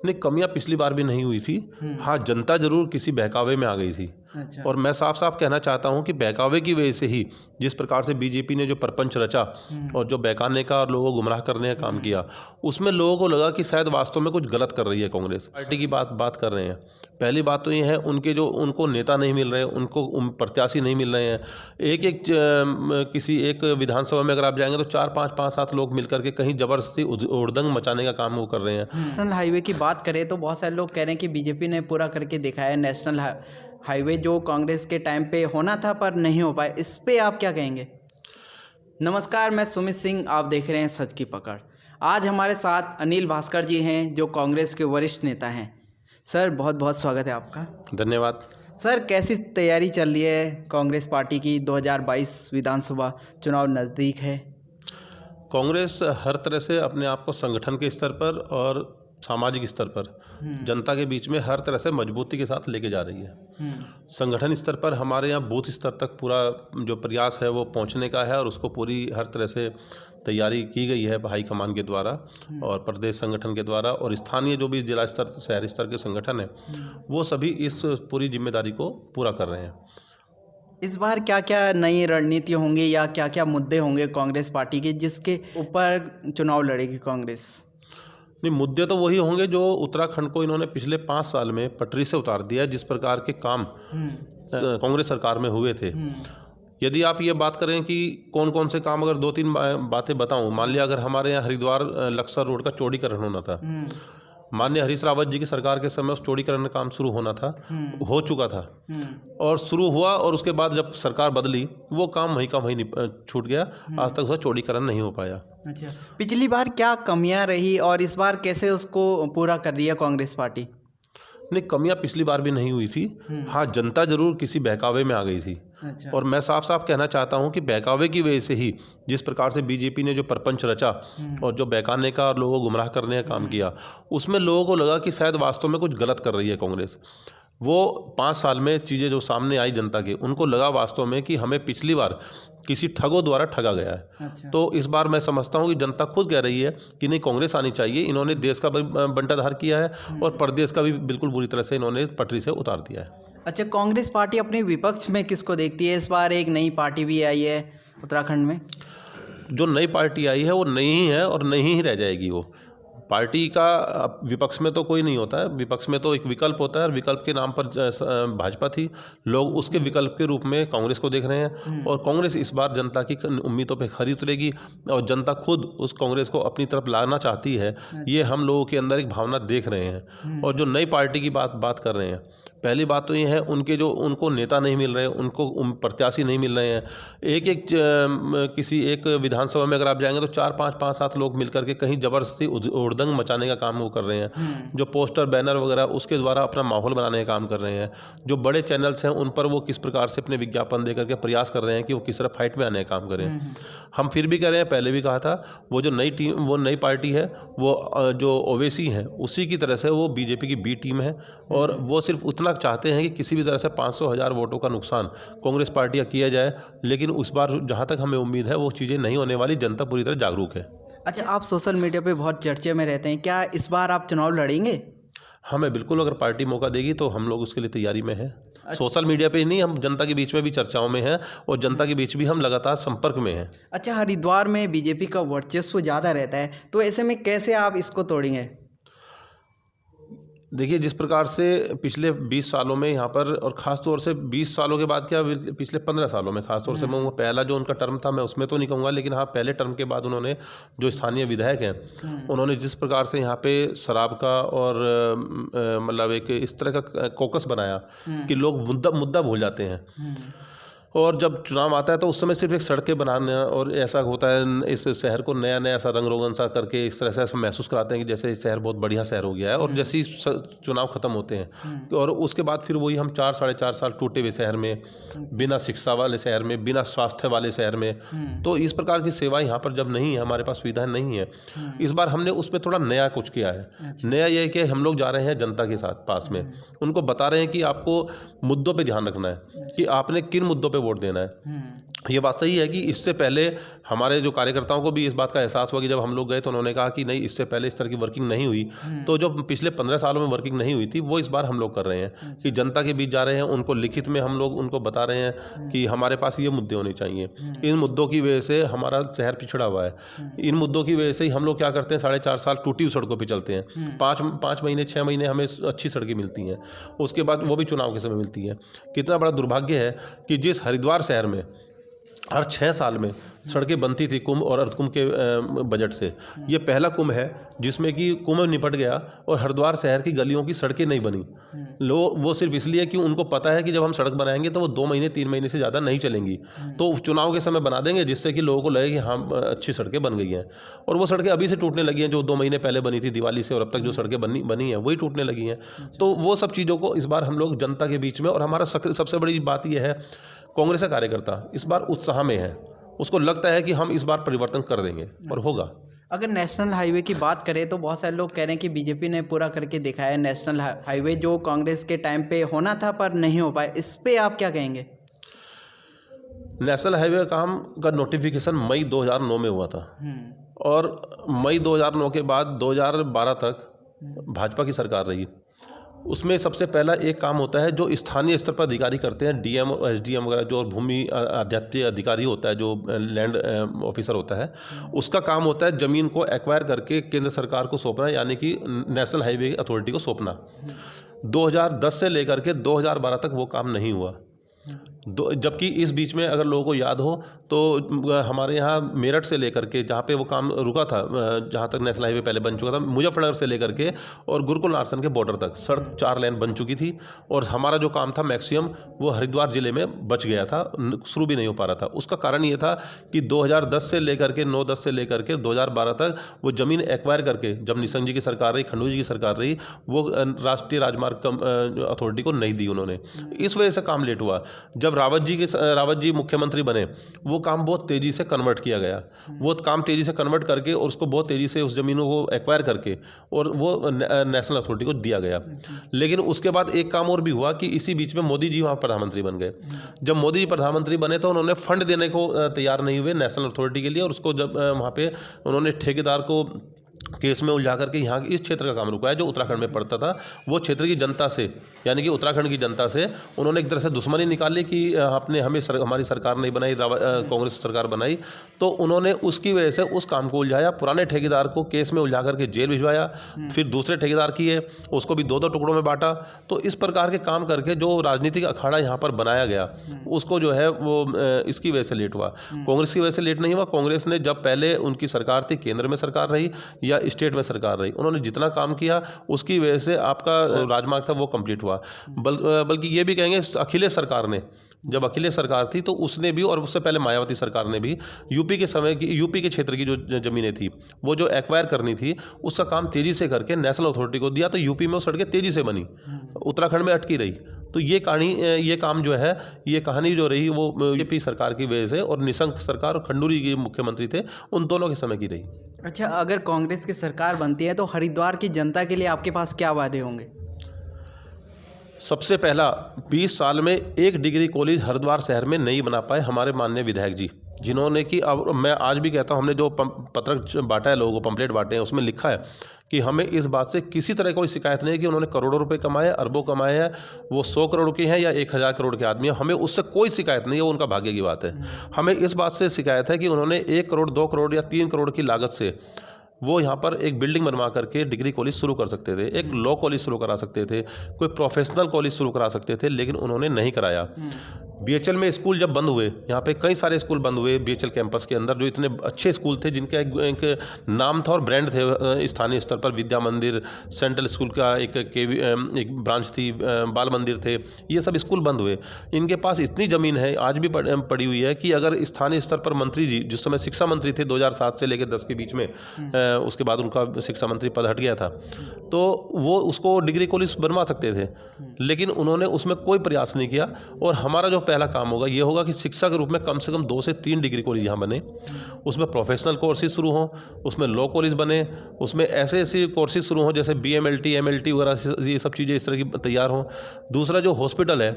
नहीं, कमियां पिछली बार भी नहीं हुई थी। हाँ, जनता जरूर किसी बहकावे में आ गई थी। अच्छा। और मैं साफ साफ कहना चाहता हूं कि बहकावे की वजह से ही जिस प्रकार से बीजेपी ने जो प्रपंच रचा और जो बहकाने का और लोगों को गुमराह करने का काम किया, उसमें लोगों को लगा कि शायद वास्तव में कुछ गलत कर रही है कांग्रेस पार्टी की। बात कर रहे हैं। पहली बात तो ये है, उनको नेता नहीं मिल रहे, उनको प्रत्याशी नहीं मिल रहे हैं। किसी एक विधानसभा में अगर आप जाएंगे तो 4-5 लोग मिलकर के कहीं जबरदस्ती उड़दंग मचाने का काम वो कर रहे हैं। नेशनल हाईवे की बात करें तो बहुत सारे लोग कह रहे हैं कि बीजेपी ने पूरा करके दिखाया है नेशनल हाईवे, जो कांग्रेस के टाइम पे होना था पर नहीं हो पाया। इस पे आप क्या कहेंगे? नमस्कार, मैं सुमित सिंह, आप देख रहे हैं सच की पकड़। आज हमारे साथ अनिल भास्कर जी हैं, जो कांग्रेस के वरिष्ठ नेता हैं। सर, बहुत बहुत स्वागत है आपका। धन्यवाद। सर, कैसी तैयारी चल रही है कांग्रेस पार्टी की? 2022 विधानसभा चुनाव नज़दीक है। कांग्रेस हर तरह से अपने आप को संगठन के स्तर पर और सामाजिक स्तर पर जनता के बीच में हर तरह से मजबूती के साथ लेके जा रही है। संगठन स्तर पर हमारे यहाँ बूथ स्तर तक पूरा जो प्रयास है वो पहुँचने का है और उसको पूरी हर तरह से तैयारी की गई है हाईकमान के द्वारा और प्रदेश संगठन के द्वारा, और स्थानीय जो भी जिला स्तर शहरी स्तर के संगठन है वो सभी इस पूरी जिम्मेदारी को पूरा कर रहे हैं। इस बार क्या क्या नई रणनीति होंगी या क्या क्या मुद्दे होंगे कांग्रेस पार्टी के जिसके ऊपर चुनाव लड़ेगी कांग्रेस? नहीं, मुद्दे तो वही होंगे जो उत्तराखंड को इन्होंने पिछले 5 साल में पटरी से उतार दिया। जिस प्रकार के काम कांग्रेस सरकार में हुए थे, यदि आप ये बात करें कि कौन कौन से काम, अगर 2-3 बातें बताऊं। मान लिया अगर हमारे यहाँ हरिद्वार लक्सर रोड का चौड़ीकरण होना था, माननीय हरीश रावत जी की सरकार के समय उस चौड़ीकरण का काम शुरू होना था, हो चुका था और शुरू हुआ, और उसके बाद जब सरकार बदली वो काम वहीं का वहीं छूट गया। आज तक उसका चौड़ीकरण नहीं हो पाया। अच्छा, पिछली बार क्या कमियां रही और इस बार कैसे उसको पूरा कर दिया कांग्रेस पार्टी? नहीं, कमियां पिछली बार भी नहीं हुई थी। हाँ, जनता जरूर किसी बहकावे में आ गई थी। अच्छा। और मैं साफ साफ कहना चाहता हूं कि बहकावे की वजह से ही जिस प्रकार से बीजेपी ने जो प्रपंच रचा और जो बहकाने का और लोगों को गुमराह करने का काम किया, उसमें लोगों को लगा कि शायद वास्तव में कुछ गलत कर रही है कांग्रेस। वो 5 साल में चीज़ें जो सामने आई जनता के, उनको लगा वास्तव में कि हमें पिछली बार किसी ठगों द्वारा ठगा गया है। अच्छा। तो इस बार मैं समझता हूँ कि जनता खुद कह रही है कि नहीं, कांग्रेस आनी चाहिए। इन्होंने देश का भी बंटाधार किया है और प्रदेश का भी बिल्कुल बुरी तरह से इन्होंने पटरी से उतार दिया है। अच्छा, कांग्रेस पार्टी अपने विपक्ष में किसको देखती है? इस बार एक नई पार्टी भी आई है उत्तराखंड में। जो नई पार्टी आई है वो नई ही है और नई ही रह जाएगी। वो पार्टी का विपक्ष में तो कोई नहीं होता है, विपक्ष में तो एक विकल्प होता है और विकल्प के नाम पर भाजपा थी। लोग उसके विकल्प के रूप में कांग्रेस को देख रहे हैं और कांग्रेस इस बार जनता की उम्मीदों पे खरी उतरेगी और जनता खुद उस कांग्रेस को अपनी तरफ लाना चाहती है। ये हम लोगों के अंदर एक भावना देख रहे हैं। और जो नई पार्टी की बात कर रहे हैं, पहली बात तो ये है, उनको नेता नहीं मिल रहे, उनको प्रत्याशी नहीं मिल रहे हैं। किसी एक विधानसभा में अगर आप जाएंगे तो 4-5 लोग मिलकर के कहीं जबरदस्ती उड़दंग मचाने का काम वो कर रहे हैं। जो पोस्टर बैनर वगैरह उसके द्वारा अपना माहौल बनाने का काम कर रहे हैं। जो बड़े चैनल्स हैं उन पर वो किस प्रकार से अपने विज्ञापन दे करके प्रयास कर रहे हैं कि वो किस तरह फाइट में आने का काम करें। हम फिर भी कह रहे हैं, पहले भी कहा था, वो जो नई टीम, वो नई पार्टी है, वो जो ओवैसी है उसी की तरह से वो बीजेपी की बी टीम है और वो सिर्फ उतना चाहते हैं कि किसी भी तरह से 500,000 वोटों का नुकसान कांग्रेस पार्टी का किया जाए। लेकिन उस बार जहां तक हमें उम्मीद है वो चीज़ें नहीं होने वाली। जनता पूरी तरह जागरूक है। अच्छा, आप सोशल मीडिया पे बहुत चर्चे में रहते हैं, क्या इस बार आप चुनाव लड़ेंगे? हमें बिल्कुल, अगर पार्टी मौका देगी तो हम लोग उसके लिए तैयारी में हैं। सोशल मीडिया पे ही नहीं, हम जनता के बीच में भी चर्चाओं में हैं और जनता के बीच भी हम लगातार संपर्क में हैं। अच्छा, हरिद्वार में बीजेपी का वर्चस्व ज़्यादा रहता है, तो ऐसे में कैसे आप इसको तोड़ेंगे? देखिए, जिस प्रकार से पिछले 20 सालों में यहाँ पर, और ख़ास तौर से 20 सालों के बाद क्या, पिछले 15 सालों में ख़ास तौर से मैं पहला जो उनका टर्म था मैं उसमें तो नहीं कहूँगा, लेकिन हाँ, पहले टर्म के बाद उन्होंने, जो स्थानीय विधायक हैं, उन्होंने जिस प्रकार से यहाँ पे शराब का और मतलब एक इस तरह का कॉकस बनाया कि लोग मुद्दा भूल जाते हैं। और जब चुनाव आता है तो उस समय सिर्फ एक सड़कें बनाना, और ऐसा होता है इस शहर को नया नया सा रंग रोगन सा करके इस तरह से ऐसा महसूस कराते हैं कि जैसे शहर बहुत बढ़िया शहर हो गया है। और जैसे ही चुनाव खत्म होते हैं और उसके बाद फिर वही हम 4-4.5 साल टूटे हुए शहर में, बिना शिक्षा वाले शहर में, बिना स्वास्थ्य वाले शहर में। तो इस प्रकार की सेवा यहाँ पर जब नहीं है, हमारे पास सुविधाएं नहीं है, इस बार हमने उसमें थोड़ा नया कुछ किया है। नया यह है कि हम लोग जा रहे हैं जनता के साथ पास में, उनको बता रहे हैं कि आपको मुद्दों पर ध्यान रखना है कि आपने किन मुद्दों पर वोट देना है। ये बात सही है कि इससे पहले हमारे जो कार्यकर्ताओं को भी इस बात का एहसास हुआ कि जब हम लोग गए तो उन्होंने कहा कि नहीं, इससे पहले इस तरह की वर्किंग नहीं हुई। तो जो पिछले 15 सालों में वर्किंग नहीं हुई थी वो इस बार हम लोग कर रहे हैं कि जनता के बीच जा रहे हैं, उनको लिखित में हम लोग उनको बता रहे हैं कि हमारे पास ये मुद्दे होने चाहिए। इन मुद्दों की वजह से हमारा शहर पिछड़ा हुआ है। इन मुद्दों की वजह से ही हम लोग क्या करते हैं, 4.5 साल टूटी हुई सड़कों पर चलते हैं। 5 महीने 6 महीने हमें अच्छी सड़कें मिलती हैं, उसके बाद वो भी चुनाव के समय मिलती हैं। कितना बड़ा दुर्भाग्य है कि जिस हरिद्वार शहर में हर 6 साल में सड़कें बनती थी कुंभ और अर्धकुंभ के बजट से, ये पहला कुंभ है जिसमें कि कुंभ निपट गया और हरिद्वार शहर की गलियों की सड़कें नहीं बनी। लोग वो सिर्फ इसलिए कि उनको पता है कि जब हम सड़क बनाएंगे तो वो 2 महीने 3 महीने से ज़्यादा नहीं चलेंगी, तो चुनाव के समय बना देंगे जिससे कि लोगों को लगे कि हाँ अच्छी सड़कें बन गई हैं। और वो सड़कें अभी से टूटने लगी हैं, जो 2 महीने पहले बनी थी दिवाली से, और अब तक जो सड़कें बनी हैं वही टूटने लगी हैं। तो वो सब चीज़ों को इस बार हम लोग जनता के बीच में, और हमारा सबसे बड़ी बात यह है, कांग्रेस का कार्यकर्ता इस बार उत्साह में है, उसको लगता है कि हम इस बार परिवर्तन कर देंगे और होगा। अगर नेशनल हाईवे की बात करें तो बहुत सारे लोग कह रहे हैं कि बीजेपी ने पूरा करके दिखाया है नेशनल हाईवे जो कांग्रेस के टाइम पे होना था पर नहीं हो पाया, इस पे आप क्या कहेंगे? नेशनल हाईवे काम का नोटिफिकेशन मई 2009 में हुआ था और मई 2009 के बाद 2012 तक भाजपा की सरकार रही। उसमें सबसे पहला एक काम होता है जो स्थानीय स्तर पर अधिकारी करते हैं, डीएम और एसडीएम वगैरह, जो भूमि आध्यात्मिक अधिकारी होता है, जो लैंड ऑफिसर होता है, उसका काम होता है ज़मीन को एक्वायर करके केंद्र सरकार को सौंपना, यानी कि नेशनल हाईवे अथॉरिटी को सौंपना। 2010 से लेकर के 2012 तक वो काम नहीं हुआ। जबकि इस बीच में अगर लोगों को याद हो तो हमारे यहाँ मेरठ से लेकर के, जहाँ पे वो काम रुका था, जहाँ तक नेशनल हाईवे पहले बन चुका था, मुजफ्फरनगर से लेकर के और गुरुकुल नारसन के बॉर्डर तक सड़क 4 लेन बन चुकी थी। और हमारा जो काम था मैक्सिमम वो हरिद्वार ज़िले में बच गया था, शुरू भी नहीं हो पा रहा था। उसका कारण ये था कि 2010 से लेकर के 9-10 से लेकर के 2012 तक वो ज़मीन एक्वायर करके, जब निशंक जी की सरकार रही, खंडू जी की सरकार रही, वो राष्ट्रीय राजमार्ग अथॉरिटी को नहीं दी उन्होंने। इस वजह से काम लेट हुआ। जब रावत जी मुख्यमंत्री बने, वो काम बहुत तेज़ी से कन्वर्ट किया गया। वो काम तेज़ी से कन्वर्ट करके और उसको बहुत तेज़ी से उस ज़मीनों को एक्वायर करके और वो नेशनल अथॉरिटी को दिया गया। लेकिन उसके बाद एक काम और भी हुआ कि इसी बीच में मोदी जी वहाँ प्रधानमंत्री बन गए। जब मोदी जी प्रधानमंत्री बने तो उन्होंने फंड देने को तैयार नहीं हुए नेशनल अथॉरिटी के लिए, और उसको जब वहाँ पे उन्होंने ठेकेदार को केस में उलझा करके यहाँ इस क्षेत्र का काम रुकवाया जो उत्तराखंड में पड़ता था। वो क्षेत्र की जनता से, यानी कि उत्तराखंड की जनता से उन्होंने एक तरह से दुश्मनी निकाली कि आपने हमारी सरकार नहीं बनाई, कांग्रेस सरकार बनाई। तो उन्होंने उसकी वजह से उस काम को उलझाया, पुराने ठेकेदार को केस में उलझा करके जेल भिजवाया, फिर दूसरे ठेकेदार किए, उसको भी 2-2 टुकड़ों में बांटा। तो इस प्रकार के काम करके जो राजनीतिक अखाड़ा यहाँ पर बनाया गया, उसको जो है वो इसकी वजह से लेट हुआ। कांग्रेस की वजह से लेट नहीं हुआ। कांग्रेस ने जब पहले उनकी सरकार थी, केंद्र में सरकार रही या स्टेट में सरकार रही, उन्होंने जितना काम किया उसकी वजह से आपका राजमार्ग था वो कंप्लीट हुआ। बल्कि ये भी कहेंगे अखिलेश सरकार ने, जब अखिलेश सरकार थी तो उसने भी, और उससे पहले मायावती सरकार ने भी यूपी के क्षेत्र की जो ज़मीनें थी वो जो एक्वायर करनी थी उसका काम तेज़ी से करके नेशनल अथॉरिटी को दिया, तो यूपी में वो सड़कें तेज़ी से बनी, उत्तराखंड में अटकी रही। तो ये काम जो है, ये कहानी जो रही वो बीजेपी सरकार की वजह से, और निशंक सरकार और खंडूरी के मुख्यमंत्री थे उन दोनों के समय की रही। अच्छा, अगर कांग्रेस की सरकार बनती है तो हरिद्वार की जनता के लिए आपके पास क्या वादे होंगे? सबसे पहला, 20 साल में 1 डिग्री कॉलेज हरिद्वार शहर में नहीं बना पाए हमारे माननीय विधायक जी, जिन्होंने कि, अब मैं आज भी कहता हूँ, हमने जो पत्रक बांटा है, लोगों को पंपलेट बांटे हैं, उसमें लिखा है कि हमें इस बात से किसी तरह कोई शिकायत नहीं है कि उन्होंने करोड़ों रुपए कमाए, अरबों कमाए हैं, वो 100 करोड़ के हैं या 1000 करोड़ के आदमी हैं, हमें उससे कोई शिकायत नहीं है, वो उनका भाग्य की बात है। हमें इस बात से शिकायत है कि उन्होंने 1 करोड़ 2 करोड़ या 3 करोड़ की लागत से वो यहाँ पर एक बिल्डिंग बनवा करके डिग्री कॉलेज शुरू कर सकते थे, एक लॉ कॉलेज शुरू करा सकते थे, कोई प्रोफेशनल कॉलेज शुरू करा सकते थे, लेकिन उन्होंने नहीं कराया। बीएचएल में स्कूल जब बंद हुए, यहाँ पे कई सारे स्कूल बंद हुए बीएचएल कैंपस के अंदर, जो इतने अच्छे स्कूल थे, जिनका एक नाम था और ब्रांड थे स्थानीय स्तर पर। विद्या मंदिर, सेंट्रल स्कूल का एक ब्रांच थी, बाल मंदिर थे, ये सब स्कूल बंद हुए। इनके पास इतनी ज़मीन है, आज भी पड़ी हुई है, कि अगर स्थानीय स्तर पर मंत्री जी, जिस समय शिक्षा मंत्री थे 2007 से लेकर 10 के बीच में, उसके बाद उनका शिक्षा मंत्री पद हट गया था, तो वो उसको डिग्री कॉलेज बनवा सकते थे, लेकिन उन्होंने उसमें कोई प्रयास नहीं किया। और हमारा जो पहला काम होगा ये होगा कि शिक्षा के रूप में कम से कम 2 से 3 डिग्री कॉलेज यहाँ बने, उसमें प्रोफेशनल कोर्सेज शुरू हों, उसमें लॉ कॉलेज बने, उसमें ऐसे कोर्सेज शुरू हों जैसे BMLT, MLT वगैरह, ये सब चीज़ें इस तरह की तैयार हों। दूसरा जो हॉस्पिटल है,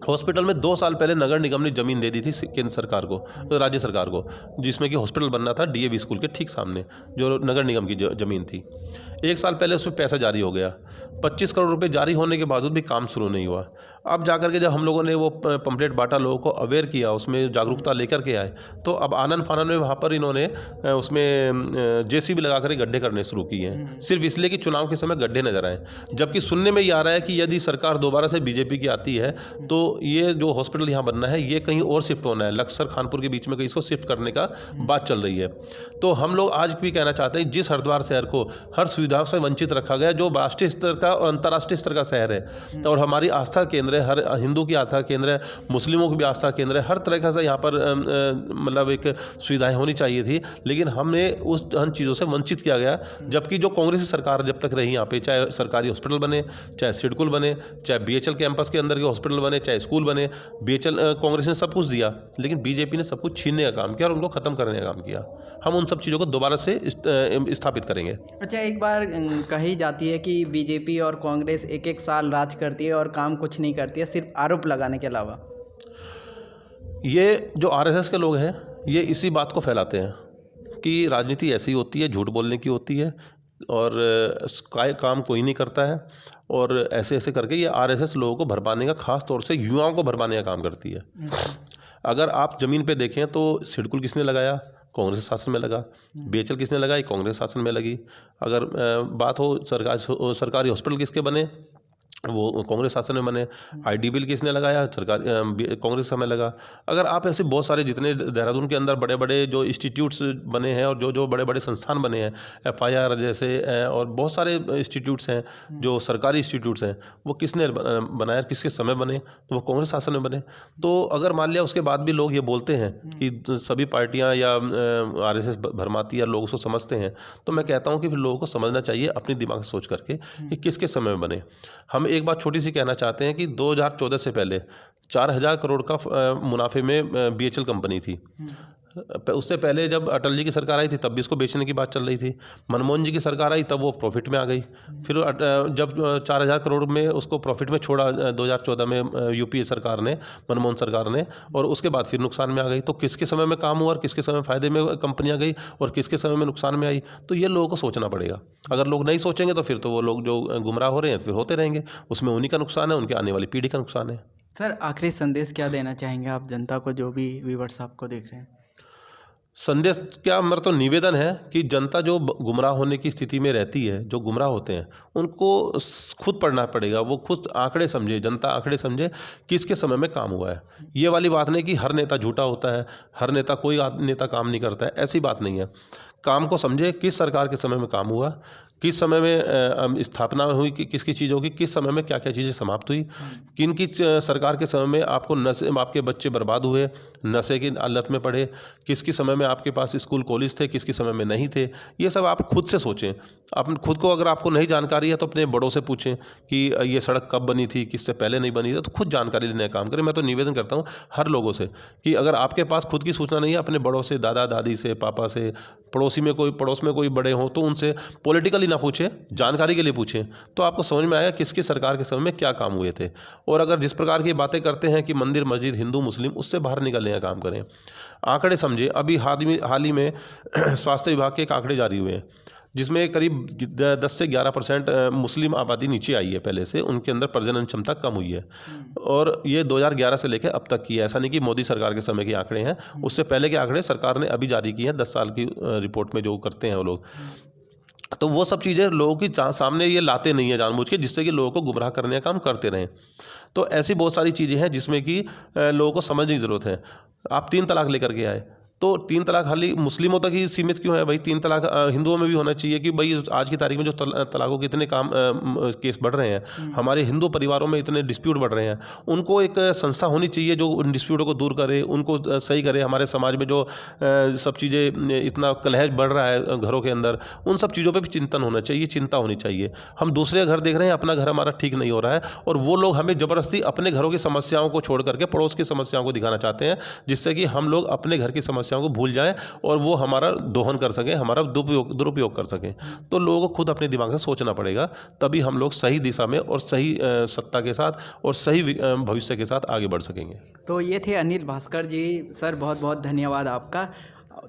हॉस्पिटल में 2 साल पहले नगर निगम ने ज़मीन दे दी थी केंद्र सरकार को, राज्य सरकार को, जिसमें कि हॉस्पिटल बनना था डीएवी स्कूल के ठीक सामने, जो नगर निगम की ज़मीन थी। 1 साल पहले उसमें पैसा जारी हो गया। 25 करोड़ रुपए जारी होने के बावजूद भी काम शुरू नहीं हुआ। अब जाकर के जब हम लोगों ने वो पंपलेट बांटा, लोगों को अवेयर किया, उसमें जागरूकता लेकर के आए, तो अब आनन फानन में वहाँ पर इन्होंने उसमें जेसीबी लगा कर गड्ढे करने शुरू किए हैं, सिर्फ इसलिए कि चुनाव के समय गड्ढे नजर आए। जबकि सुनने में ये आ रहा है कि यदि सरकार दोबारा से बीजेपी की आती है तो ये जो हॉस्पिटल यहाँ बनना है ये कहीं और शिफ्ट होना है, लक्सर खानपुर के बीच में कहीं इसको शिफ्ट करने का बात चल रही है। तो हम लोग आज भी कहना चाहते हैं, जिस हरिद्वार शहर को हर सुविधा से वंचित रखा गया, जो राष्ट्रीय स्तर का और अंतर्राष्ट्रीय स्तर का शहर है और हमारी आस्था केंद्र है, हर हिंदू की आस्था केंद्र है, मुस्लिमों की भी आस्था केंद्र है, हर तरह से यहाँ पर मतलब एक सुविधाएं होनी चाहिए थी, लेकिन हमने उन चीज़ों से वंचित किया गया। जबकि जो कांग्रेस सरकार जब तक रही यहाँ पे, चाहे सरकारी हॉस्पिटल बने, चाहे सिडकुल बने, चाहे बीएचएल कैंपस के अंदर के हॉस्पिटल बने, चाहे स्कूल बने, बीएचएल कांग्रेस ने सब कुछ दिया, लेकिन बीजेपी ने सब कुछ छीनने का काम किया और उनको ख़त्म करने का काम किया। हम उन सब चीज़ों को दोबारा से स्थापित करेंगे। अच्छा, एक बार कही जाती है कि बीजेपी और कांग्रेस एक एक साल राज करती है और काम कुछ नहीं करती है, सिर्फ आरोप लगाने के अलावा। ये जो आरएसएस के लोग हैं ये इसी बात को फैलाते हैं कि राजनीति ऐसी होती है, झूठ बोलने की होती है और काम कोई नहीं करता है, और ऐसे ऐसे करके ये आरएसएस लोगों को भरमाने का, खास तौर से युवाओं को भरमाने का काम करती है। अगर आप ज़मीन पे देखें तो सिडकुल किसने लगाया? कांग्रेस शासन में लगा। बीएचएल किसने लगाई? कांग्रेस शासन में लगी। अगर बात हो सरकारी हॉस्पिटल किसके बने? वो कांग्रेस शासन में बने। आईडी बिल किसने लगाया? कांग्रेस समय लगा। अगर आप ऐसे बहुत सारे जितने देहरादून के अंदर बड़े बड़े जो इंस्टीट्यूट्स बने हैं और जो बड़े बड़े संस्थान बने हैं, एफआईआर जैसे और बहुत सारे इंस्टीट्यूट्स हैं जो सरकारी इंस्टीट्यूट्स हैं, वो किसने बनाया, किसके समय बने? तो वो कांग्रेस शासन में बने। तो अगर मान लिया उसके बाद भी लोग ये बोलते हैं कि सभी पार्टियाँ या आरएसएस भरमाती या लोग उसको समझते हैं, तो मैं कहता हूँ कि फिर लोगों को समझना चाहिए अपनी दिमाग से सोच करके कि किसके समय में बने। हम एक बात छोटी सी कहना चाहते हैं कि 2014 से पहले 4000 करोड़ का मुनाफे में बीएचएल कंपनी थी। उससे पहले जब अटल जी की सरकार आई थी तब भी इसको बेचने की बात चल रही थी। मनमोहन जी की सरकार आई तब वो प्रॉफिट में आ गई। फिर जब 4000 करोड़ में उसको प्रॉफिट में छोड़ा 2014 में यूपीए सरकार ने, मनमोहन सरकार ने, और उसके बाद फिर नुकसान में आ गई। तो किसके समय में काम हुआ और किसके समय फ़ायदे में कंपनियां गई और किसके समय में नुकसान में आई, तो ये लोगों को सोचना पड़ेगा। अगर लोग नहीं सोचेंगे तो फिर तो वो लोग जो गुमराह हो रहे हैं फिर होते रहेंगे, उसमें उन्हीं का नुकसान है, उनके आने वाली पीढ़ी का नुकसान है। सर, आखिरी संदेश क्या देना चाहेंगे आप जनता को, जो भी व्यूअर्स आपको देख रहे हैं? संदेश क्या, मेरा तो निवेदन है कि जनता जो गुमराह होने की स्थिति में रहती है, जो गुमराह होते हैं, उनको खुद पढ़ना पड़ेगा। वो खुद आंकड़े समझे, जनता आंकड़े समझे किसके समय में काम हुआ है। ये वाली बात नहीं कि हर नेता झूठा होता है, हर नेता, कोई नेता काम नहीं करता है, ऐसी बात नहीं है। काम को समझे, किस सरकार के समय में काम हुआ, किस समय में स्थापना हुई, कि किसकी चीज़ों की, किस समय में क्या क्या चीज़ें समाप्त हुई, किन की सरकार के समय में आपको नशे, आपके बच्चे बर्बाद हुए, नशे की आदत में पड़े, किसके समय में आपके पास स्कूल कॉलेज थे, किसके समय में नहीं थे। ये सब आप खुद से सोचें। आप खुद को, अगर आपको नहीं जानकारी है तो अपने बड़ों से पूछें कि ये सड़क कब बनी थी, किससे पहले नहीं बनी थी, तो खुद जानकारी लेने का काम करें। मैं तो निवेदन करता हूँ हर लोगों से कि अगर आपके पास खुद की सूचना नहीं है, अपने बड़ों से, दादा दादी से, पापा से, पड़ोस में कोई बड़े हों तो उनसे पॉलिटिकली ना पूछें, जानकारी के लिए पूछें, तो आपको समझ में आएगा किसकी सरकार के समय में क्या काम हुए थे। और अगर जिस प्रकार की बातें करते हैं कि मंदिर मस्जिद हिंदू मुस्लिम, उससे बाहर निकलने का काम करें। आंकड़े समझे। अभी हाल ही में स्वास्थ्य विभाग के एक आंकड़े जारी हुए हैं जिसमें करीब 10 से 11% मुस्लिम आबादी नीचे आई है पहले से, उनके अंदर प्रजनन क्षमता कम हुई है। और ये 2011 से लेकर अब तक की है, ऐसा नहीं कि मोदी सरकार के समय के आंकड़े हैं, उससे पहले के आंकड़े सरकार ने अभी जारी किए हैं 10 साल की रिपोर्ट में जो करते हैं वो लोग। तो वो सब चीज़ें लोगों की सामने ये लाते नहीं है जानबूझ के, जिससे कि लोगों को गुमराह करने का काम करते रहें। तो ऐसी बहुत सारी चीज़ें हैं जिसमें कि लोगों को समझने की ज़रूरत है। आप 3 तलाक लेकर के आए, तो 3 तलाक खाली मुस्लिमों तक ही सीमित क्यों है भाई? 3 तलाक हिंदुओं में भी होना चाहिए कि भाई आज की तारीख में जो तलाकों के इतने केस बढ़ रहे हैं, हमारे हिंदू परिवारों में इतने डिस्प्यूट बढ़ रहे हैं, उनको एक संस्था होनी चाहिए जो उन डिस्प्यूटों को दूर करे, उनको सही करे। हमारे समाज में जो सब चीज़ें, इतना कलह बढ़ रहा है घरों के अंदर, उन सब चीज़ों पर भी चिंतन होना चाहिए, चिंता होनी चाहिए। हम दूसरे घर देख रहे हैं, अपना घर हमारा ठीक नहीं हो रहा है, और वो लोग हमें ज़बरदस्ती अपने घरों की समस्याओं को छोड़ करके पड़ोस की समस्याओं को दिखाना चाहते हैं, जिससे कि हम लोग अपने घर की समस्या समस्याओं को भूल जाएं और वो हमारा दोहन कर सकें, हमारा दुरुपयोग कर सकें। तो लोगों को खुद अपने दिमाग से सोचना पड़ेगा, तभी हम लोग सही दिशा में और सही सत्ता के साथ और सही भविष्य के साथ आगे बढ़ सकेंगे। तो ये थे अनिल भास्कर जी। सर बहुत बहुत धन्यवाद आपका।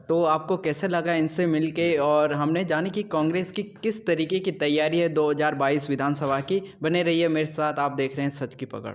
तो आपको कैसे लगा इनसे मिलके, और हमने जानी कि कांग्रेस की किस तरीके की तैयारी है 2022 विधानसभा की। बने रहिए मेरे साथ, आप देख रहे हैं सच की पकड़।